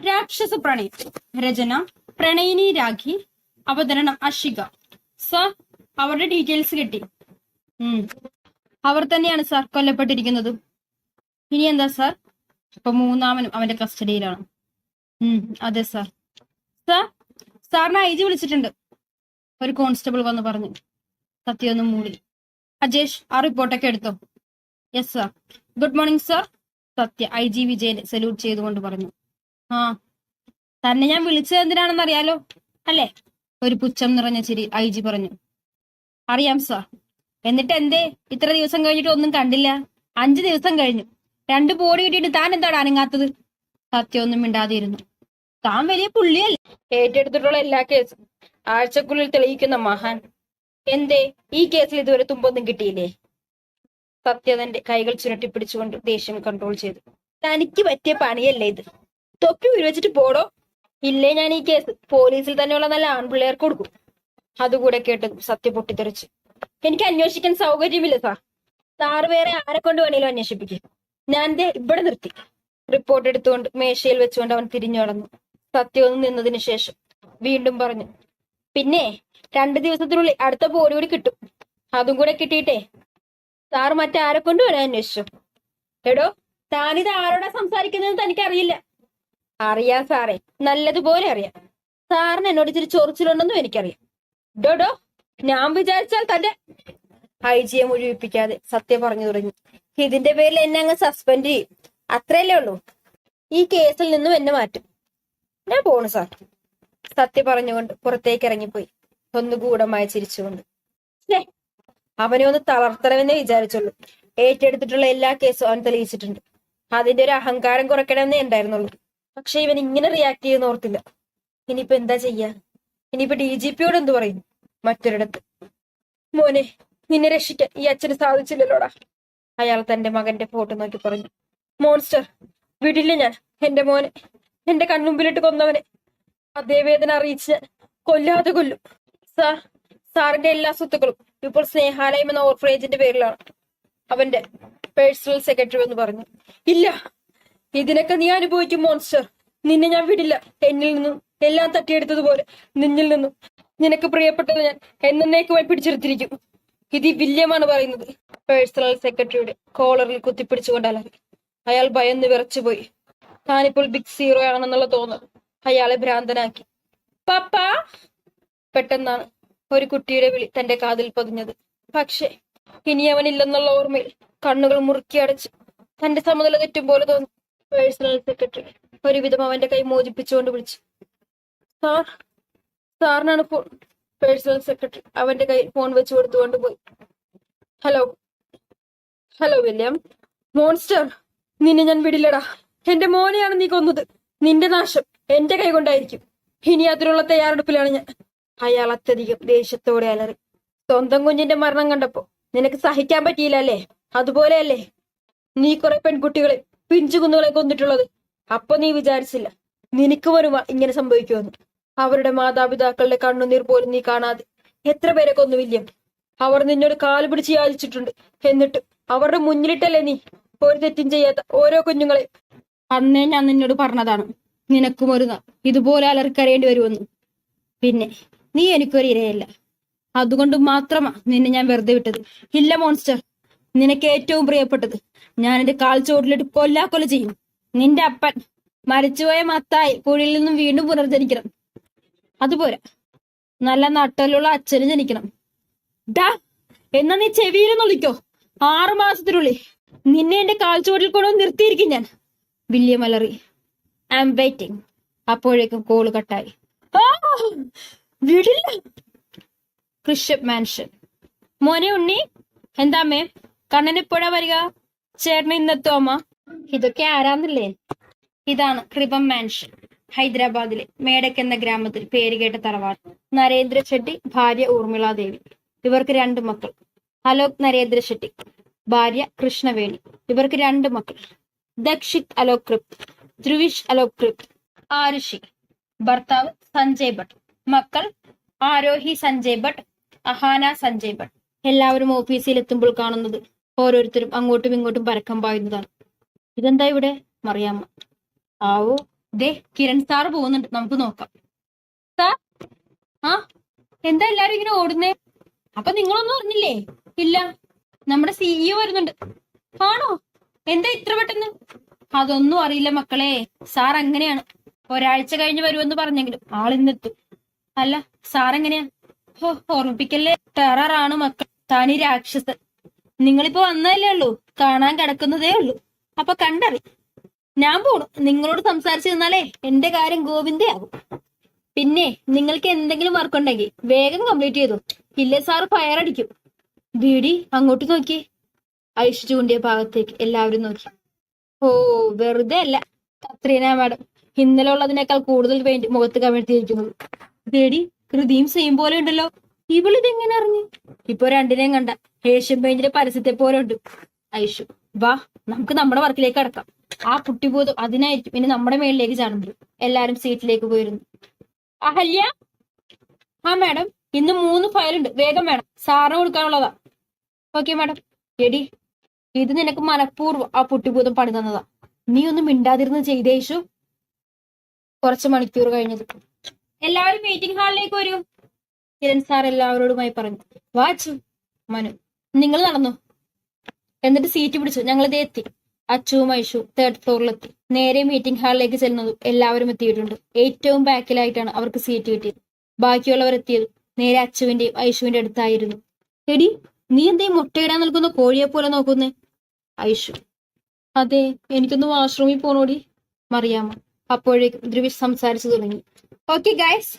രാക്ഷസ പ്രണയം. രചന പ്രണയിനി രാഖി. അവതരണം അഷിക. സർ, അവരുടെ ഡീറ്റെയിൽസ് കിട്ടി. അവർ തന്നെയാണ് സാർ കൊല്ലപ്പെട്ടിരിക്കുന്നത്. ഇനി എന്താ സാർ? ഇപ്പൊ മൂന്നാമനും അവന്റെ കസ്റ്റഡിയിലാണ്. അതെ സാർ. സാർ, സാറിനെ ഐ ജി വിളിച്ചിട്ടുണ്ട്. ഒരു കോൺസ്റ്റബിൾ വന്ന് പറഞ്ഞു. സത്യൊന്നും മൂടി. അജേഷ്, ആ റിപ്പോർട്ടൊക്കെ എടുത്തോ? Yes sir. Good morning sir. Sathya I G വിജയനെ സല്യൂട്ട് ചെയ്തുകൊണ്ട് പറഞ്ഞു. ആ, തന്നെ ഞാൻ വിളിച്ചത് എന്തിനാണെന്ന് അറിയാലോ അല്ലേ? ഒരു പുച്ഛം നിറഞ്ഞ ചിരി ഐ ജി പറഞ്ഞു. അറിയാം സാർ. എന്നിട്ട് എന്തേ ഇത്ര ദിവസം കഴിഞ്ഞിട്ട് ഒന്നും കണ്ടില്ല? 5 ദിവസം കഴിഞ്ഞു. 2 ബോഡി കിട്ടിയിട്ട് താൻ എന്താണ് അനങ്ങാത്തത്? സത്യം ഒന്നും മിണ്ടാതിരുന്നു. താൻ വലിയ പുള്ളിയല്ലേ? ഏറ്റെടുത്തിട്ടുള്ള എല്ലാ കേസും ആഴ്ചക്കുള്ളിൽ തെളിയിക്കുന്ന മഹാൻ. എന്തേ ഈ കേസിൽ ഇതുവരെ തുമ്പൊന്നും കിട്ടിയില്ലേ? സത്യ തന്റെ കൈകൾ ചുരുട്ടിപ്പിടിച്ചുകൊണ്ട് ദേഷ്യം കൺട്രോൾ ചെയ്തു. തനിക്ക് പറ്റിയ പണിയല്ലേ ഇത്? തൊപ്പി ഉരുവച്ചിട്ട് പോടോ. ഇല്ലേ ഞാൻ ഈ കേസ് പോലീസിൽ തന്നെയുള്ള നല്ല ആൺപിള്ളേർക്ക് കൊടുക്കും. അതുകൂടെ കേട്ടത് സത്യ പൊട്ടിത്തെറിച്ചു. എനിക്ക് അന്വേഷിക്കാൻ സൗകര്യമില്ല സാർ. സാറ് വേറെ ആരെ കൊണ്ട് വേണേലും അന്വേഷിപ്പിക്കും. ഞാൻ ഇവിടെ നിർത്തി. റിപ്പോർട്ട് എടുത്തുകൊണ്ട് മേശയിൽ വെച്ചുകൊണ്ട് അവൻ തിരിഞ്ഞു നടന്നു. സത്യ ഒന്ന് നിന്നതിന് ശേഷം വീണ്ടും പറഞ്ഞു. പിന്നെ 2 ദിവസത്തിനുള്ളിൽ അടുത്ത ബോഡി കൂടി കിട്ടും. അതും കൂടെ കിട്ടിയിട്ടേ സാർ മറ്റാരെ കൊണ്ട് വേണേ അന്വേഷിച്ചു. എടോ, താനിത് ആരോടാ സംസാരിക്കുന്നതെന്ന് തനിക്കറിയില്ല. അറിയാം സാറേ, നല്ലതുപോലെ അറിയാം. സാറിന് എന്നോട് ഇച്ചിരി ചൊറിച്ചിലുണ്ടെന്നും എനിക്കറിയാം. ഡോഡോ, ഞാൻ വിചാരിച്ചാൽ തന്റെ ഐ ജിയെ മുഴുവിപ്പിക്കാതെ സത്യ പറഞ്ഞു തുടങ്ങി. ഇതിന്റെ പേരിൽ എന്നെ അങ്ങ് സസ്പെൻഡ് ചെയ്യും. അത്രയല്ലേ ഉള്ളൂ. ഈ കേസിൽ നിന്നും എന്നെ മാറ്റും. ഞാൻ പോണു സാർ. സത്യ പറഞ്ഞുകൊണ്ട് പുറത്തേക്ക് ഇറങ്ങിപ്പോയി, ഒന്ന് ഗൂഢമായി ചിരിച്ചുകൊണ്ട്. അവനെ ഒന്ന് തളർത്തണമെന്നേ വിചാരിച്ചുള്ളൂ. ഏറ്റെടുത്തിട്ടുള്ള എല്ലാ കേസും അവൻ തെളിയിച്ചിട്ടുണ്ട്. അതിന്റെ ഒരു അഹങ്കാരം കുറയ്ക്കണമെന്നേ ഉണ്ടായിരുന്നുള്ളൂ. പക്ഷെ ഇവൻ ഇങ്ങനെ റിയാക്ട് ചെയ്യുന്ന ഓർത്തില്ല. ഇനിയിപ്പോ എന്താ ചെയ്യാ? ഇനിയിപ്പോ DGP യോട് എന്ത് പറയും? മറ്റൊരിടത്ത്. മോനെ, നിന്നെ രക്ഷിക്കാൻ ഈ അച്ഛന് സാധിച്ചില്ലല്ലോടാ. അയാൾ തന്റെ മകന്റെ ഫോട്ടോ നോക്കി പറഞ്ഞു. മോൺസ്റ്റർ, വിടില്ല ഞാൻ എന്റെ മോനെ. എന്റെ കൺമുമ്പിലിട്ട് കൊന്നവനെ അതേ വേദന അറിയിച്ച് ഞാൻ കൊല്ലാതെ കൊല്ലും. സാറിന്റെ എല്ലാ സ്വത്തുക്കളും ഇപ്പോൾ സ്നേഹാലയം എന്ന ഓർഫനേജിന്റെ പേരിലാണ്. അവന്റെ പേഴ്സണൽ സെക്രട്ടറി എന്ന് പറഞ്ഞു. ഇല്ല, ഇതിനൊക്കെ നീ അനുഭവിക്കും മോൺസ്റ്റർ. നിന്നെ ഞാൻ വിടില്ല. എന്നിൽ നിന്നും എല്ലാം തട്ടിയെടുത്തതുപോലെ നിന്നിൽ നിന്നും നിനക്ക് പ്രിയപ്പെട്ടത് ഞാൻ എന്നേക്കുമായി പിടിച്ചെടുത്തിരിക്കും. ഇത് വില്യമാണ് പറയുന്നത്. പേഴ്സണൽ സെക്രട്ടറിയുടെ കോളറിൽ കുത്തിപ്പിടിച്ചുകൊണ്ട് അലറി. അയാൾ ഭയന്ന് വിറച്ചുപോയി. താനിപ്പോൾ ബിഗ് സീറോ ആണെന്നുള്ള തോന്നൽ അയാളെ ഭ്രാന്തനാക്കി. പപ്പ! പെട്ടെന്നാണ് ഒരു കുട്ടിയുടെ വിളി തന്റെ കാതിൽ പതിഞ്ഞത്. പക്ഷേ ഇനി അവനില്ലെന്നുള്ള ഓർമ്മയിൽ കണ്ണുകൾ മുറുക്കി അടച്ച് തന്റെ സമനില തെറ്റും പോലെ തോന്നി. പേഴ്സണൽ സെക്രട്ടറി ഒരുവിധം അവന്റെ കൈ മോചിപ്പിച്ചുകൊണ്ട് വിളിച്ചു. സാറിനാണ് ഫോൺ. പേഴ്സണൽ സെക്രട്ടറി അവന്റെ കയ്യിൽ ഫോൺ വെച്ച് കൊടുത്തുകൊണ്ട് പോയി. Hello William. മോൺസ്റ്റർ, നിന്നെ ഞാൻ വിടില്ലടാ. എന്റെ മോനെയാണ് നീ കൊന്നത്. നിന്റെ നാശം എന്റെ കൈ കൊണ്ടായിരിക്കും. ഇനി അതിനുള്ള തയ്യാറെടുപ്പിലാണ് ഞാൻ. അയാൾ അത്യധികം ദേഷ്യത്തോടെ അലറി. സ്വന്തം കുഞ്ഞിന്റെ മരണം കണ്ടപ്പോ നിനക്ക് സഹിക്കാൻ പറ്റിയില്ല അല്ലേ? അതുപോലെയല്ലേ നീ കുറെ പെൺകുട്ടികളെ, പിഞ്ചുകുന്നുകളെ കൊന്നിട്ടുള്ളത്. അപ്പൊ നീ വിചാരിച്ചില്ല നിനക്ക് വരുവാ ഇങ്ങനെ സംഭവിക്കുമെന്ന്. അവരുടെ മാതാപിതാക്കളുടെ കണ്ണുനീർ പോലും നീ കാണാതെ എത്ര പേരെ കൊന്നു വില്യം. അവർ നിന്നോട് കാല് പിടിച്ച് യാചിച്ചിട്ടുണ്ട്. എന്നിട്ട് അവരുടെ മുന്നിലിട്ടല്ലേ നീ ഒരു തെറ്റും ചെയ്യാത്ത ഓരോ കുഞ്ഞുങ്ങളെ. അന്നേ ഞാൻ നിന്നോട് പറഞ്ഞതാണ് നിനക്കും ഒരു ഇതുപോലെ അലറിക്കരയേണ്ടി വരുമെന്ന്. പിന്നെ നീ എനിക്കൊരു ഇരയല്ല. അതുകൊണ്ട് മാത്രമാ നിന്നെ ഞാൻ വെറുതെ വിട്ടത്. ഇല്ല മോൺസ്റ്റർ, നിനക്ക് ഏറ്റവും പ്രിയപ്പെട്ടത് ഞാൻ എന്റെ കാൽ ചോട്ടിലിട്ട് കൊല്ലാക്കൊല ചെയ്യും. നിന്റെ അപ്പൻ മരിച്ചുപോയ മത്തായി കുഴിയിൽ നിന്നും വീണ്ടും പുനർജനിക്കണം. അതുപോരാ, നല്ല നട്ടലുള്ള അച്ഛന് ജനിക്കണം. എന്നാ നീ ചെവിയിലും വിളിക്കോ. 6 മാസത്തിനുള്ളിൽ നിന്നെ എന്റെ കാൽച്ചുവട്ടിൽ കൊണ്ടുവന്ന് നിർത്തിയിരിക്കും ഞാൻ. വില്യം അലറി. I am waiting. അപ്പോഴേക്കും കോള് കട്ടായി. വിടില്ല. ക്രിഷപ്പ് മാൻഷൻ. മോനെ ഉണ്ണി, എന്താമ്മേ കണ്ണനെപ്പോഴാ വരിക? ചേട്ടന് ഇന്നെത്തോ അമ്മ? ഇതൊക്കെ ആരാന്നില്ലേ? ഇതാണ് ക്രിബം മാൻഷൻ, ഹൈദരാബാദിലെ മേഡക് എന്ന ഗ്രാമത്തിൽ പേരുകേട്ട തറവാട്. നരേന്ദ്ര ഷെട്ടി, ഭാര്യ ഊർമിളാദേവി. ഇവർക്ക് 2 മക്കൾ. അലോക് നരേന്ദ്ര ഷെട്ടി, ഭാര്യ കൃഷ്ണവേണി. ഇവർക്ക് 2 മക്കൾ. ദക്ഷിത് അലോക് കൃപ്, ധ്രുവിഷ് അലോക് കൃപ്, ആരുഷി. ഭർത്താവ് സഞ്ജയ് ഭട്ട്. മക്കൾ ആരോഹി സഞ്ജയ് ഭട്ട്, അഹാന സഞ്ജയ് ഭട്ട്. എല്ലാവരും ഓഫീസിൽ എത്തുമ്പോൾ കാണുന്നത് ഓരോരുത്തരും അങ്ങോട്ടും ഇങ്ങോട്ടും പരക്കം പായുന്നതാണ്. ഇതെന്താ ഇവിടെ? മറിയാമ്മ. ആവോ, ദേ കിരൺ സാറ് പോകുന്നുണ്ട്, നമുക്ക് നോക്കാം. സാർ, ആ എന്താ എല്ലാരും ഇങ്ങനെ ഓടുന്നേ? അപ്പൊ നിങ്ങളൊന്നും അറിഞ്ഞില്ലേ? ഇല്ല. നമ്മുടെ സിഇഒ വരുന്നുണ്ട്. ആണോ? എന്താ ഇത്ര പെട്ടെന്ന്? അതൊന്നും അറിയില്ല മക്കളെ, സാർ അങ്ങനെയാണ്. ഒരാഴ്ച കഴിഞ്ഞ് വരുമെന്ന് പറഞ്ഞെങ്കിലും ആളിന്നെത്തും. അല്ല, സാർ എങ്ങനെയാ? ഓർമ്മിപ്പിക്കല്ലേ, ടെററാണ് മക്കൾ. താനി രാക്ഷസൻ. നിങ്ങളിപ്പോ വന്നതല്ലേ ഉള്ളൂ, കാണാൻ കിടക്കുന്നതേ ഉള്ളൂ. അപ്പൊ കണ്ടറി. ഞാൻ പോണു. നിങ്ങളോട് സംസാരിച്ചു നിന്നാലേ എന്റെ കാര്യം ഗോവിന്ദയാകും. പിന്നെ നിങ്ങൾക്ക് എന്തെങ്കിലും വർക്ക് ഉണ്ടെങ്കിൽ വേഗം കംപ്ലീറ്റ് ചെയ്തു. ഇല്ലേ സാറ് ഫയർ അടിക്കും. ബീഡി അങ്ങോട്ട് നോക്കി. ഐഷു ചൂണ്ടിയ ഭാഗത്തേക്ക് എല്ലാവരും നോക്കി. ഓ, വെറുതെ അല്ല കത്രീന മാഡം ഇന്നലെ ഉള്ളതിനേക്കാൾ കൂടുതൽ പെയിന്റ് മുഖത്ത് കമഴ്ത്തിയിരിക്കുന്നത്. ബേഡി കൃതിയും സെയിം പോലെ ഉണ്ടല്ലോ. ഇവളിതെങ്ങനെ അറിഞ്ഞു? ഇപ്പൊ രണ്ടിനെയും കണ്ട ഏഷ്യൻ പെയിന്റിന്റെ പരസ്യത്തെ പോലെ ഉണ്ട്. ഐഷു, വാ നമുക്ക് നമ്മുടെ വർക്കിലേക്ക് കടക്കാം. ആ കുട്ടിബോധം അതിനായിരിക്കും ഇനി നമ്മുടെ മേളിലേക്ക് ചാടുന്നത്. എല്ലാരും സീറ്റിലേക്ക് പോയിരുന്നു. അഹല്യ, ആ മാഡം, ഇന്ന് 3 ഫയലുണ്ട്, വേഗം വേണം, സാറിന് കൊടുക്കാനുള്ളതാ. Okay madam. എടി, ഇത് നിനക്ക് മനഃപൂർവ്വം ആ പുട്ടിഭൂതം പണി തന്നതാ. നീ ഒന്നും മിണ്ടാതിരുന്ന് ചെയ്തേഷു. കുറച്ച് മണിക്കൂർ കഴിഞ്ഞത്. എല്ലാവരും മീറ്റിംഗ് ഹാളിലേക്ക് വരൂ. കിരൺ സാർ എല്ലാവരോടുമായി പറഞ്ഞു. വാച്ചു, മനു, നിങ്ങൾ നടന്നു, എന്നിട്ട് സീറ്റ് പിടിച്ചു. ഞങ്ങൾ ഇതേ എത്തി. അച്ചുവും ഐഷു 3rd ഫ്ലോറിലെത്തി. നേരെ മീറ്റിംഗ് ഹാളിലേക്ക് ചെല്ലുന്നതും എല്ലാവരും എത്തിയിട്ടുണ്ട്. ഏറ്റവും ബാക്കിലായിട്ടാണ് അവർക്ക് സീറ്റ് കിട്ടിയത്. ബാക്കിയുള്ളവർ എത്തിയത് നേരെ അച്ചുവിന്റെയും ഐഷുവിന്റെ അടുത്തായിരുന്നു. എടി, നീ എന്തേ മുട്ടയിടാൻ നിൽക്കുന്ന കോഴിയെ പോലെ നോക്കുന്നേ? ഐഷു, അതെ, എനിക്കൊന്ന് വാഷ്റൂമിൽ പോണോടി. മറിയാമ്മ അപ്പോഴേക്കും ധ്രുവിഷ് സംസാരിച്ചു തുടങ്ങി. ഓക്കെ ഗൈസ്,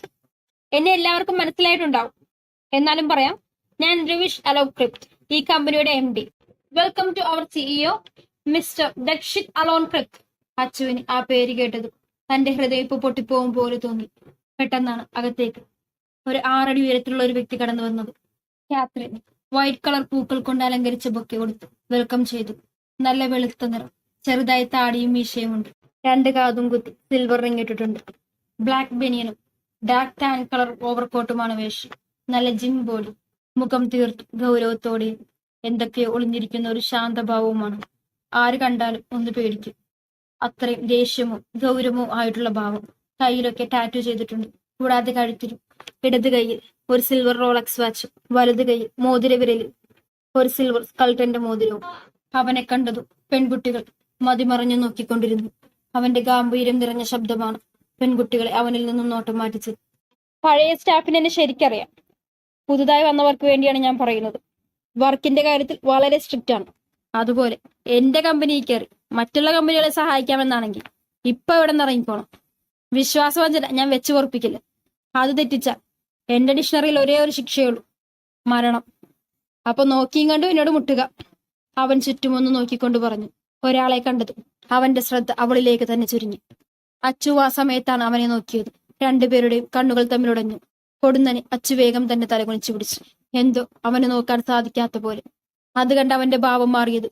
എന്നെ എല്ലാവർക്കും മനസ്സിലായിട്ടുണ്ടാവും. എന്നാലും പറയാം, ഞാൻ ധ്രുവിഷ് അലോക്രിപ്റ്റ്, ഈ കമ്പനിയുടെ MD. Welcome to our CEO mister Dakshith Aloncrypt. അച്ചുവിന് ആ പേര് കേട്ടത് തന്റെ ഹൃദയം ഇപ്പൊ പൊട്ടിപ്പോകും പോലെ തോന്നി. പെട്ടെന്നാണ് അകത്തേക്ക് ഒരു 6 അടി ഉയരത്തിലുള്ള ഒരു വ്യക്തി കടന്നു വന്നത്. കാത്രിൻ വൈറ്റ് കളർ പൂക്കൾ കൊണ്ട് അലങ്കരിച്ച ബൊക്കെ കൊടുത്തു വെൽക്കം ചെയ്തു. നല്ല വെളുത്ത നിറം, ചെറുതായി താടിയും മീശയും ഉണ്ട്. 2 കാതും കുത്തി സിൽവർ റിംഗ് ഇട്ടിട്ടുണ്ട്. ബ്ലാക്ക് ബനിയനും ഡാർക്ക് ടാൻ കളർ ഓവർകോട്ടുമാണ് വേഷം. നല്ല ജിം ബോഡി, മുഖം തീർത്തും ഗൗരവത്തോടെയും എന്തൊക്കെയോ ഒളിഞ്ഞിരിക്കുന്ന ഒരു ശാന്തഭാവവുമാണ്. ആര് കണ്ടാലും ഒന്ന് പേടിക്കും. അത്രയും ദേഷ്യമോ ഗൗരവമോ ആയിട്ടുള്ള ഭാവം. കയ്യിലൊക്കെ ടാറ്റു ചെയ്തിട്ടുണ്ട്. കൂടാതെ കഴുത്തിലും ഇടത് കൈയിൽ ഒരു സിൽവർ റോളക്സ് വാച്ചും വലത് കൈയിൽ മോതിര വിരലിൽ ഒരു സിൽവർ സ്കൾട്ടന്റെ മോതിരവും. അവനെ കണ്ടതും പെൺകുട്ടികൾ മതിമറഞ്ഞു നോക്കിക്കൊണ്ടിരുന്നു. അവന്റെ ഗാംഭീര്യം നിറഞ്ഞ ശബ്ദമാണ് പെൺകുട്ടികളെ അവനിൽ നിന്നും നോട്ടം മാറ്റിച്ചത്. പഴയ സ്റ്റാഫിന് എന്നെ ശരിക്കറിയാം. പുതുതായി വന്നവർക്ക് വേണ്ടിയാണ് ഞാൻ പറയുന്നത്. വർക്കിന്റെ കാര്യത്തിൽ വളരെ സ്ട്രിക്റ്റ് ആണ്. അതുപോലെ എന്റെ കമ്പനിയിൽ കയറി മറ്റുള്ള കമ്പനികളെ സഹായിക്കാമെന്നാണെങ്കിൽ ഇപ്പൊ ഇവിടെ നിന്ന് ഇറങ്ങിക്കോണം. വിശ്വാസവഞ്ചന ഞാൻ വെച്ചു പൊറപ്പിക്കില്ല. അത് തെറ്റിച്ചാൽ എന്റെ ഡിക്ഷണറിയിൽ ഒരേ ഒരു ശിക്ഷയുള്ളൂ, മരണം. അപ്പൊ നോക്കിയും കണ്ടു എന്നോട് മുട്ടുക. അവൻ ചുറ്റുമൊന്ന് നോക്കിക്കൊണ്ട് പറഞ്ഞു. ഒരാളെ കണ്ടതും അവന്റെ ശ്രദ്ധ അവളിലേക്ക് തന്നെ ചുരുങ്ങി. അച്ചു ആ സമയത്താണ് അവനെ നോക്കിയത്. 2 പേരുടെയും കണ്ണുകൾ തമ്മിലുടഞ്ഞു. കൊടുന്നനെ അച്ചു വേഗം തന്നെ തലകുനിച്ചു പിടിച്ചു. എന്തോ അവനെ നോക്കാൻ സാധിക്കാത്ത പോലെ. അത് കണ്ട് അവന്റെ ഭാവം മാറിയത്.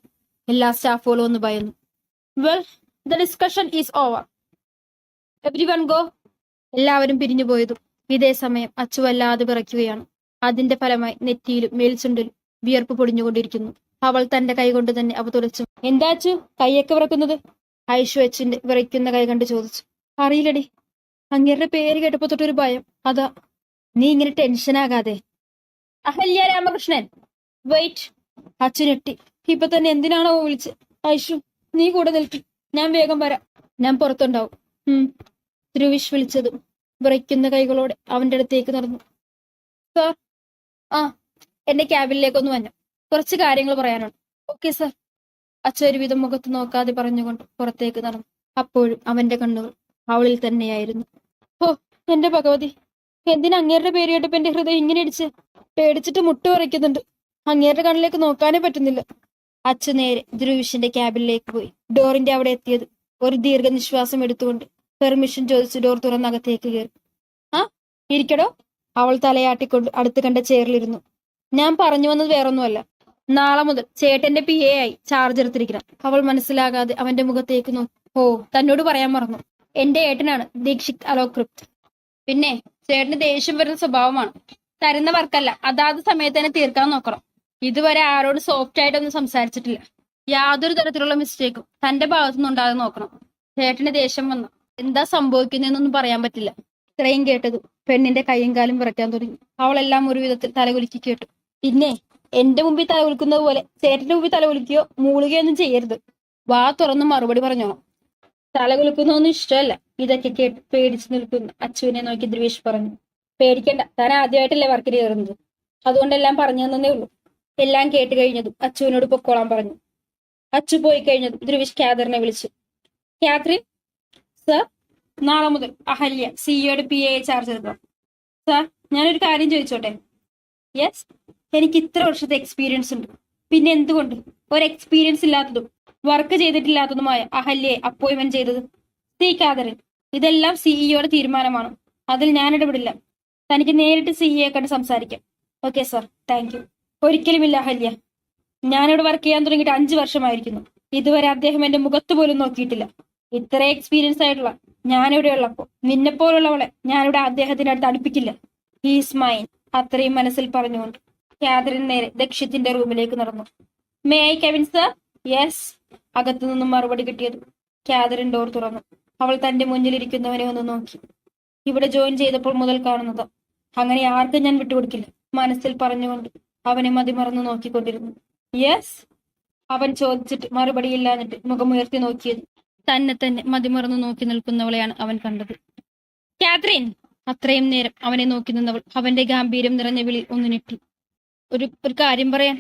എല്ലാ സ്റ്റാഫുകളും ഒന്ന് ഭയന്നു. Well, the discussion is over, everyone go. എല്ലാവരും പിരിഞ്ഞു പോയതും ഇതേ സമയം അച്ചു വല്ലാതെ വിറയ്ക്കുകയാണ്. അതിന്റെ ഫലമായി നെറ്റിയിലും മേൽചുണ്ടിലും വിയർപ്പ് പൊടിഞ്ഞുകൊണ്ടിരിക്കുന്നു. അവൾ തന്റെ കൈ കൊണ്ട് തന്നെ അവ തുടച്ചു. എന്താ അച്ചു കൈയൊക്കെ വിറക്കുന്നത്? ഐഷു അച്ചുവിന്റെ വിറയ്ക്കുന്ന കൈ കണ്ട് ചോദിച്ചു. അറിയില്ലടി, അങ്ങേരുടെ പേര് കേട്ടപ്പോ തൊട്ടൊരു ഭയം, അതാ. നീ ഇങ്ങനെ ടെൻഷനാകാതെ. അഹല്യ രാമകൃഷ്ണൻ, വെയിറ്റ്. അച്ചു ഞെട്ടി. ഇപ്പൊ തന്നെ എന്തിനാണോ വിളിച്ച്? ഐഷു, നീ കൂടെ നിൽക്കും, ഞാൻ വേഗം വരാം. ഞാൻ പുറത്തുണ്ടാവും. ധ്രുവിഷ് വിളിച്ചതും വിറയ്ക്കുന്ന കൈകളോടെ അവന്റെ അടുത്തേക്ക് നടന്നു. സാർ, ആ എന്റെ ക്യാബിനിലേക്കൊന്ന് വന്നു, കുറച്ച് കാര്യങ്ങൾ പറയാനുണ്ട്. Okay sir. അച്ഛൻ ഒരുവിധം മുഖത്ത് നോക്കാതെ പറഞ്ഞുകൊണ്ട് പുറത്തേക്ക് നടന്നു. അപ്പോഴും അവന്റെ കണ്ണുകൾ അവളിൽ തന്നെയായിരുന്നു. ഓ എന്റെ ഭഗവതി, എന്തിനാ അങ്ങേരുടെ പേര് കേട്ടപ്പോ എന്റെ ഹൃദയം ഇങ്ങനെ ഇടിച്ച്? പേടിച്ചിട്ട് മുട്ട് വിറയ്ക്കുന്നുണ്ട്. അങ്ങേരുടെ കണ്ണിലേക്ക് നോക്കാനേ പറ്റുന്നില്ല. അച്ഛൻ നേരെ ധ്രുവിഷിന്റെ ക്യാബിനിലേക്ക് പോയി. ഡോറിന്റെ അവിടെ എത്തിയത് ഒരു ദീർഘനിശ്വാസം എടുത്തുകൊണ്ട് പെർമിഷൻ ചോദിച്ച് ഡോർ തുറന്നകത്തേക്ക് കയറി. ആ ഇരിക്കടോ. അവൾ തലയാട്ടിക്കൊണ്ട് അടുത്ത് കണ്ട ചെയറിലിരുന്നു. ഞാൻ പറഞ്ഞു വന്നത് വേറൊന്നുമല്ല, നാളെ മുതൽ ചേട്ടന്റെ PA ആയി ചാർജ് എടുത്തിരിക്കണം. അവൾ മനസ്സിലാകാതെ അവന്റെ മുഖത്തേക്ക് നോക്കി. ഓ, തന്നോട് പറയാൻ മറന്നു, എന്റെ ഏട്ടനാണ് ദീക്ഷിത് അലോക്രിപ്റ്റ്. പിന്നെ ചേട്ടന് ദേഷ്യം വരുന്ന സ്വഭാവമാണ്. തരുന്ന വർക്കല്ല അതാത് സമയത്ത് തന്നെ തീർക്കാൻ നോക്കണം. ഇതുവരെ ആരോട് സോഫ്റ്റ് ആയിട്ടൊന്നും സംസാരിച്ചിട്ടില്ല. യാതൊരു തരത്തിലുള്ള മിസ്റ്റേക്കും തന്റെ ഭാഗത്തുനിന്ന് ഉണ്ടാകാതെ നോക്കണം. ചേട്ടന് ദേഷ്യം വന്നു എന്താ സംഭവിക്കുന്നതെന്നൊന്നും പറയാൻ പറ്റില്ല. ഇത്രയും കേട്ടത് പെണ്ണിന്റെ കൈയും കാലും വിറയ്ക്കാൻ തുടങ്ങി. അവളെല്ലാം ഒരു വിധത്തിൽ തലകുലുക്കി കേട്ടു. പിന്നെ എന്റെ മുമ്പിൽ തലകുലുക്കുന്നത് പോലെ ചേട്ടന്റെ മുമ്പിൽ തലകുലുക്കുകയോ മൂളുകയൊന്നും ചെയ്യരുത്. വാ തുറന്ന് മറുപടി പറഞ്ഞോ. തലകുലുക്കുന്നൊന്നും ഇഷ്ടമല്ല. ഇതൊക്കെ കേട്ട് പേടിച്ചു നിൽക്കുന്ന അച്ചുവിനെ നോക്കി ദ്രുവേഷ് പറഞ്ഞു. പേടിക്കണ്ട, താൻ ആദ്യമായിട്ടല്ലേ വർക്കിന് കയറുന്നത്, അതുകൊണ്ടെല്ലാം പറഞ്ഞു തന്നേ ഉള്ളൂ. എല്ലാം കേട്ട് കഴിഞ്ഞതും അച്ചുവിനോട് പൊക്കോളാൻ പറഞ്ഞു. അച്ചു പോയി കഴിഞ്ഞതും ദ്രുവേഷ് കാതറിനെ വിളിച്ചു. കാതറിൻ സർ, നാളെ മുതൽ അഹല്യ സിഇഒയുടെ PA ചാർജ് എടുക്കാം. സർ, ഞാനൊരു കാര്യം ചോദിച്ചോട്ടെ? യെസ്. എനിക്ക് ഇത്ര വർഷത്തെ എക്സ്പീരിയൻസ് ഉണ്ട്, പിന്നെ എന്തുകൊണ്ട് ഒരു എക്സ്പീരിയൻസ് ഇല്ലാത്തതും വർക്ക് ചെയ്തിട്ടില്ലാത്തതുമായ അഹല്യയെ അപ്പോയിന്റ്മെന്റ് ചെയ്തത്? സി കാതറിൻ, ഇതെല്ലാം സിഇഒയുടെ തീരുമാനമാണ്, അതിൽ ഞാൻ ഇടപെടില്ല. തനിക്ക് നേരിട്ട് സിഇഒയെ കണ്ട് സംസാരിക്കാം. Okay sir, thank you. ഒരിക്കലുമില്ല അഹല്യ, ഞാനിവിടെ വർക്ക് ചെയ്യാൻ തുടങ്ങിയിട്ട് 5 വർഷമായിരിക്കുന്നു. ഇതുവരെ അദ്ദേഹം എന്റെ മുഖത്ത് പോലും നോക്കിയിട്ടില്ല. ഇത്ര എക്സ്പീരിയൻസ് ആയിട്ടുള്ള ഞാനിവിടെ ഉള്ളപ്പോ നിന്നെപ്പോലുള്ളവളെ ഞാനിവിടെ അദ്ദേഹത്തിന്റെ അടുത്ത് അടുപ്പിക്കില്ല. He's mine. അത്രയും മനസ്സിൽ പറഞ്ഞുകൊണ്ട് കാതറിൻ നേരെ ദക്ഷ്യത്തിന്റെ റൂമിലേക്ക് നടന്നു. May I Kevin sir? Yes. അകത്തു നിന്നും മറുപടി കിട്ടിയത്. കാതറിൻ ഡോർ തുറന്നു. അവൾ തന്റെ മുന്നിലിരിക്കുന്നവനെ ഒന്ന് നോക്കി. ഇവിടെ ജോയിൻ ചെയ്തപ്പോൾ മുതൽ കാണുന്നത്, അങ്ങനെ ആർക്കും ഞാൻ വിട്ടുകൊടുക്കില്ല, മനസ്സിൽ പറഞ്ഞുകൊണ്ട് അവനെ മതിമറന്നു നോക്കിക്കൊണ്ടിരുന്നു. യെസ്, അവൻ ചോദിച്ചിട്ട് മറുപടിയില്ലാഞ്ഞിട്ട് മുഖമുയർത്തി നോക്കിയത് തന്നെ മതിമറന്നു നോക്കി നിൽക്കുന്നവളെയാണ് അവൻ കണ്ടത്. കാതറിൻ! അത്രയും നേരം അവനെ നോക്കി നിന്നവൾ അവന്റെ ഗാംഭീര്യം നിറഞ്ഞ വിളി ഒന്ന് ഞെട്ടി. ഒരു കാര്യം പറയാൻ.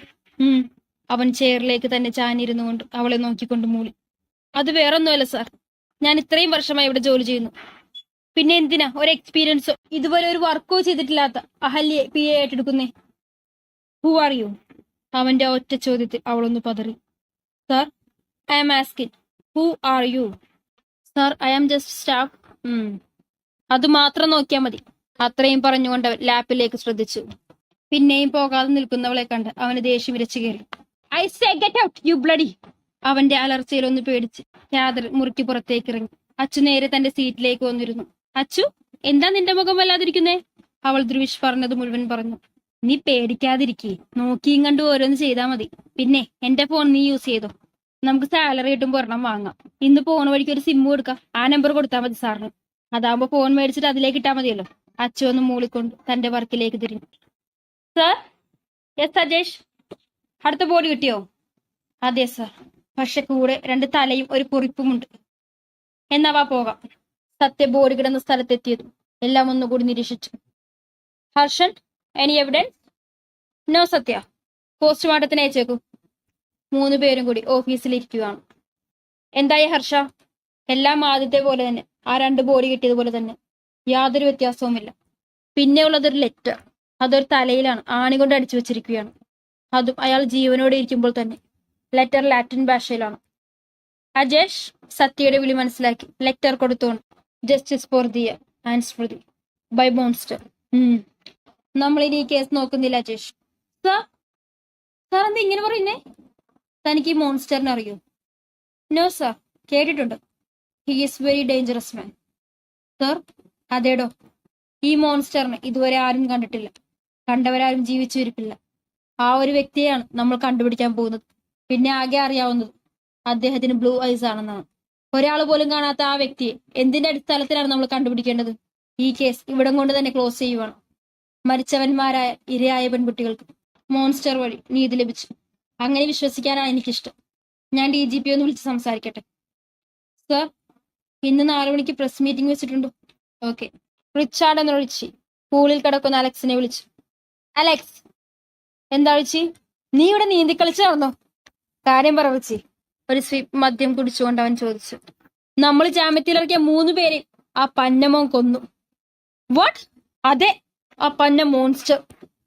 അവൻ ചെയറിലേക്ക് തന്നെ ചാഞ്ഞിരുന്നു കൊണ്ട് അവളെ നോക്കിക്കൊണ്ട് മൂളി. അത് വേറൊന്നുമല്ല സാർ, ഞാൻ ഇത്രയും വർഷമായി ഇവിടെ ജോലി ചെയ്യുന്നു. പിന്നെ എന്തിനാ ഒരു എക്സ്പീരിയൻസോ ഇതുപോലെ ഒരു വർക്കോ ചെയ്തിട്ടില്ലാത്ത അഹല്യെ PA ആയിട്ടെടുക്കുന്നേ? Who are you? അവന്റെ ഒറ്റ ചോദ്യത്തിൽ അവളൊന്ന് പതറി. Sir, I am asking, who are you? Sir, I am just staff. അത് മാത്രം നോക്കിയാൽ മതി. അത്രയും പറഞ്ഞുകൊണ്ട് അവൻ ലാപ്പിലേക്ക് ശ്രദ്ധിച്ചു. പിന്നെയും പോകാതെ നിൽക്കുന്നവളെ കണ്ട് അവന് ദേഷ്യം വിരച്ചു കയറി. I say get out you bloody! അവന്റെ അലർച്ചയിൽ ഒന്ന് പേടിച്ച് കാതറിൻ മുറുക്കി പുറത്തേക്ക് ഇറങ്ങി. അച്ചു നേരെ തന്റെ സീറ്റിലേക്ക് വന്നിരുന്നു. അച്ചു, എന്താ നിന്റെ മുഖം വല്ലാതിരിക്കുന്നേ? അവൾ ദ്രുവേഷ് പറഞ്ഞത് മുഴുവൻ പറഞ്ഞു. നീ പേടിക്കാതിരിക്കേ, നോക്കിയും കണ്ടു ഓരോന്ന് ചെയ്താൽ മതി. പിന്നെ എന്റെ ഫോൺ നീ യൂസ് ചെയ്തോ, നമുക്ക് സാലറി കിട്ടുമ്പോൾ ഒരെണ്ണം വാങ്ങാം. ഇന്ന് പോണ വഴിക്ക് ഒരു സിം കൊടുക്കാം, ആ നമ്പർ കൊടുത്താൽ മതി സാറിന്. അതാകുമ്പോ ഫോൺ മേടിച്ചിട്ട് അതിലേക്ക് ഇട്ടാൽ മതിയല്ലോ. അച്ചു ഒന്ന് മൂളിക്കൊണ്ട് തന്റെ വർക്കിലേക്ക് തിരിഞ്ഞു. സർ? യെസ് സജേഷ്. അടുത്ത ബോഡി കിട്ടിയോ? അതെ സർ, പക്ഷെ കൂടെ 2 തലയും ഒരു കുറിപ്പുമുണ്ട്. എന്നാ വാ പോകാം. സത്യ ബോഡി കിടന്ന സ്ഥലത്തെത്തിയതും എല്ലാം ഒന്നുകൂടി നിരീക്ഷിച്ചു. Harshan, any evidence? നോ സത്യ, പോസ്റ്റ്മോർട്ടത്തിന് അയച്ചേക്കൂ. 3 പേരും കൂടി ഓഫീസിലിരിക്കുകയാണ്. എന്തായി ഹർഷ? എല്ലാം ആദ്യത്തെ പോലെ തന്നെ, ആ 2 ബോഡി കിട്ടിയതുപോലെ തന്നെ, യാതൊരു വ്യത്യാസവുമില്ല. പിന്നെ ഉള്ളതൊരു ലെറ്റർ, അതൊരു തലയിലാണ് ആണി കൊണ്ട് അടിച്ചു വെച്ചിരിക്കുകയാണ്. അതും അയാൾ ജീവനോടെ ഇരിക്കുമ്പോൾ തന്നെ. ലെറ്റർ ലാറ്റിൻ ഭാഷയിലാണ്. അജേഷ് സത്യയുടെ വിളി മനസ്സിലാക്കി ലെറ്റർ കൊടുത്തോണ്ട്. Justice for Diya and Smriti by monster. നമ്മൾ ഇനി ഈ കേസ് നോക്കുന്നില്ല അജേഷ്. സാർ, സാർ എന്താ ഇങ്ങനെ പറയുന്നേ? തനിക്ക് ഈ മോൺസ്റ്ററിനെ അറിയോ? നോ സാർ, കേട്ടിട്ടുണ്ട്. He is very dangerous man. Sir? അതേടോ, ഈ മോൺസ്റ്ററിനെ ഇതുവരെ ആരും കണ്ടിട്ടില്ല, കണ്ടവരാരും ജീവിച്ചിരിപ്പില്ല. ആ ഒരു വ്യക്തിയെയാണ് നമ്മൾ കണ്ടുപിടിക്കാൻ പോകുന്നത്. പിന്നെ ആകെ അറിയാവുന്നത് അദ്ദേഹത്തിന് ബ്ലൂ ഐസ് ആണെന്നാണ്. ഒരാൾ പോലും കാണാത്ത ആ വ്യക്തിയെ എന്തിന്റെ അടിസ്ഥാനത്തിലാണ് നമ്മൾ കണ്ടുപിടിക്കേണ്ടത്? ഈ കേസ് ഇവിടം കൊണ്ട് തന്നെ ക്ലോസ് ചെയ്യുവാണ്. മരിച്ചവന്മാരായ ഇരയായ പെൺകുട്ടികൾക്ക് മോൺസ്റ്റർ വഴി നീതി ലഭിച്ചു. അങ്ങനെ വിശ്വസിക്കാനാണ് എനിക്കിഷ്ടം. ഞാൻ DGP ഒന്ന് വിളിച്ച് സംസാരിക്കട്ടെ? സർ, ഇന്ന് 4 മണിക്ക് പ്രസ് മീറ്റിംഗ് വെച്ചിട്ടുണ്ട്. ഓക്കെ. റിച്ചാർഡ് എന്നൊഴിച്ച് പൂളിൽ കിടക്കുന്ന അലക്സിനെ വിളിച്ചു. അലക്സ്! എന്താ വിളിച്ചി? നീ ഇവിടെ നീന്തി കളിച്ച് നടന്നോ? കാര്യം പറ റിച്ചി. ഒരു സ്വീപ്പ് മദ്യം കുടിച്ചുകൊണ്ട് അവൻ ചോദിച്ചു. നമ്മൾ ജാമ്യത്തിലിറക്കിയ 3 പേരെ ആ പന്നമോൻ കൊന്നു. വാട്ട്? അതെ, ആ പന്ന മോൺസ്റ്റർ.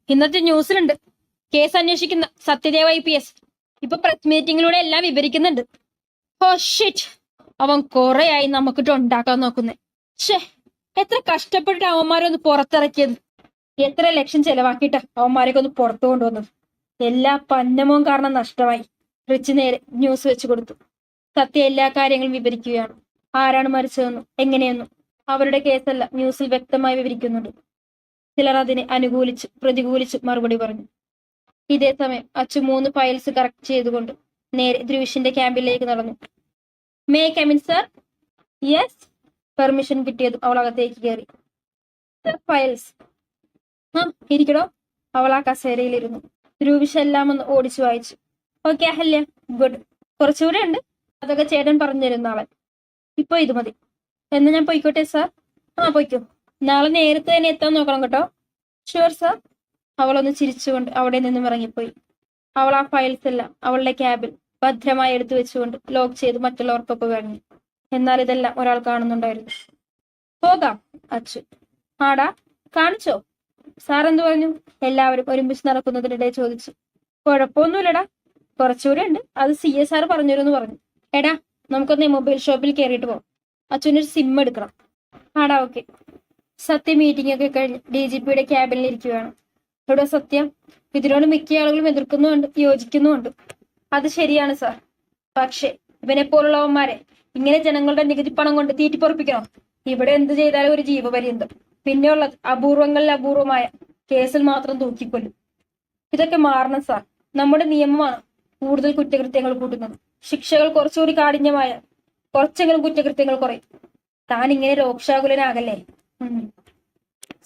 ഇന്നത്തെ ന്യൂസിലുണ്ട്. കേസ് അന്വേഷിക്കുന്ന സത്യദേവ IPS ഇപ്പൊ പ്രസ് മീറ്റിംഗിലൂടെ എല്ലാം വിവരിക്കുന്നുണ്ട്. ഓ ഷിറ്റ്, അവൻ കൊറേയായി നമുക്കിട്ട് ഉണ്ടാക്കാൻ നോക്കുന്നേ. ഷേ, എത്ര കഷ്ടപ്പെട്ടിട്ട് അവന്മാരൊന്ന് പുറത്തിറക്കിയത്. എത്ര ലക്ഷം ചെലവാക്കിയിട്ടാ അവന്മാരൊക്കെ ഒന്ന് പുറത്തു കൊണ്ടുവന്നത്. എല്ലാ പന്നമോൻ കാരണം നഷ്ടമായി. റിച്ച് നേരെ ന്യൂസ് വെച്ചു കൊടുത്തു. സത്യ എല്ലാ കാര്യങ്ങളും വിവരിക്കുകയാണ്. ആരാണ് മരിച്ചതെന്നും എങ്ങനെയെന്നും അവരുടെ കേസല്ല ന്യൂസിൽ വ്യക്തമായി വിവരിക്കുന്നുണ്ട്. ചിലർ അതിനെ അനുകൂലിച്ച് പ്രതികൂലിച്ച് മറുപടി പറഞ്ഞു. ഇതേ സമയം അച്ചു 3 ഫയൽസ് കറക്റ്റ് ചെയ്തുകൊണ്ട് നേരെ ദ്രുവിഷിന്റെ ക്യാമ്പിലേക്ക് നടന്നു. May come in sir? Yes. Permission കിട്ടിയതും അവൾ അകത്തേക്ക് കയറി. ഫയൽസ്. ആ ഇരിക്കടോ. അവൾ ആ കസേരയിലിരുന്നു. രൂപിഷ എല്ലാം ഒന്ന് ഓടിച്ചു വായിച്ചു. Okay Ahalya, good. കുറച്ചുകൂടെ ഉണ്ട്, അതൊക്കെ ചേട്ടൻ പറഞ്ഞു തരും നാളെ. ഇപ്പൊ ഇത് മതി. എന്ന് ഞാൻ പൊയ്ക്കോട്ടെ സാർ? ആ പൊയ്ക്കോ. നാളെ നേരത്തെ തന്നെ എത്താൻ നോക്കണം കേട്ടോ. Sure sir. അവളൊന്ന് ചിരിച്ചുകൊണ്ട് അവിടെ നിന്നും ഇറങ്ങിപ്പോയി. അവൾ ആ ഫയൽസ് എല്ലാം അവളുടെ ക്യാബിൽ ഭദ്രമായി എടുത്തു വെച്ചുകൊണ്ട് ലോക്ക് ചെയ്ത് മറ്റുള്ളവർക്കൊപ്പം ഇറങ്ങി. എന്നാൽ ഇതെല്ലാം ഒരാൾ കാണുന്നുണ്ടായിരുന്നു. പോകാം അച്ചു. ആടാ, കാണിച്ചോ? സാർ എന്തു പറഞ്ഞു? എല്ലാവരും ഒരുമിച്ച് നടക്കുന്നതിനിടെ ചോദിച്ചു. കുഴപ്പമൊന്നുമില്ലടാ, കുറച്ചുകൂടെ ഉണ്ട്, അത് CSR പറഞ്ഞുതരുമെന്ന് പറഞ്ഞു. എടാ, നമുക്കൊന്ന് മൊബൈൽ ഷോപ്പിൽ കയറിയിട്ട് പോകാം. അച്ഛനൊരു സിം എടുക്കണം. ആടാ, ഓക്കെ. സത്യ മീറ്റിംഗ് ഒക്കെ കഴിഞ്ഞ് DGPയുടെ ക്യാബിനിൽ ഇരിക്കുകയാണ്. ഇവിടെ സത്യം, ഇതിനോട് മിക്ക ആളുകളും എതിർക്കുന്നുമുണ്ട്, യോജിക്കുന്നുമുണ്ട്. അത് ശരിയാണ് സാർ. പക്ഷേ ഇവനെ പോലുള്ളവന്മാരെ ഇങ്ങനെ ജനങ്ങളുടെ നികുതി പണം കൊണ്ട് തീറ്റിപ്പൊറപ്പിക്കണം. ഇവിടെ എന്ത് ചെയ്താലും ഒരു ജീവപര്യന്തം. പിന്നെയുള്ളത് അപൂർവങ്ങളിൽ അപൂർവമായ കേസിൽ മാത്രം തൂക്കിക്കൊല്ലും. ഇതൊക്കെ മാറണം സാർ. നമ്മുടെ നിയമമാണ് കൂടുതൽ കുറ്റകൃത്യങ്ങൾ കൂട്ടുന്നത്. ശിക്ഷകൾ കുറച്ചുകൂടി കാഠിന്യമായ കുറച്ചെങ്കിലും കുറ്റകൃത്യങ്ങൾ കുറയും. താൻ ഇങ്ങനെ രോക്ഷാകുലനാകല്ലേ.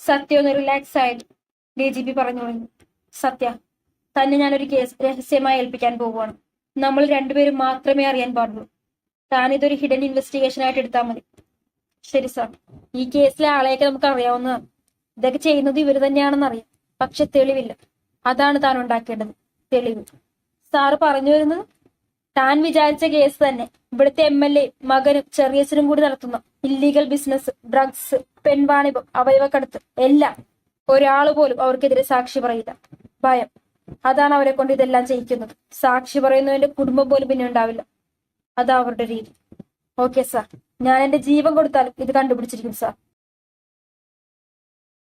സത്യ ഒന്ന് റിലാക്സ് ആയിട്ട് DGP പറഞ്ഞു തുടങ്ങി. സത്യ, തന്നെ ഞാനൊരു കേസ് രഹസ്യമായി ഏൽപ്പിക്കാൻ പോവുകയാണ്. നമ്മൾ രണ്ടുപേരും മാത്രമേ അറിയാൻ പാടുള്ളൂ. താൻ ഇതൊരു ഹിഡൻ ഇൻവെസ്റ്റിഗേഷൻ ആയിട്ട് എടുത്താൽ മതി. ശരി സാർ. ഈ കേസിലെ ആളെയൊക്കെ നമുക്ക് അറിയാവുന്നതാണ്. ഇതൊക്കെ ചെയ്യുന്നത് ഇവർ തന്നെയാണെന്ന് അറിയാം. പക്ഷെ തെളിവില്ല. അതാണ് താൻ ഉണ്ടാക്കേണ്ടത്, തെളിവ്. സാറ് പറഞ്ഞു വരുന്നത് താൻ വിചാരിച്ച കേസ് തന്നെ ഇവിടുത്തെ MLA മകനും ചെറിയച്ഛനും കൂടി നടത്തുന്ന ഇല്ലീഗൽ ബിസിനസ്, ഡ്രഗ്സ്, പെൺവാണിഭം, അവയവക്കടത്ത് എല്ലാം ഒരാൾ പോലും അവർക്കെതിരെ സാക്ഷി പറയില്ല. ഭയം, അതാണ് അവരെ കൊണ്ട് ഇതെല്ലാം ചെയ്യിക്കുന്നത്. സാക്ഷി പറയുന്നവന്റെ കുടുംബം പോലും പിന്നെ ഉണ്ടാവില്ല. അതാ അവരുടെ രീതി. ഓക്കെ സാർ, ഞാൻ എന്റെ ജീവൻ കൊടുത്താലും ഇത് കണ്ടുപിടിച്ചിരിക്കും സാർ.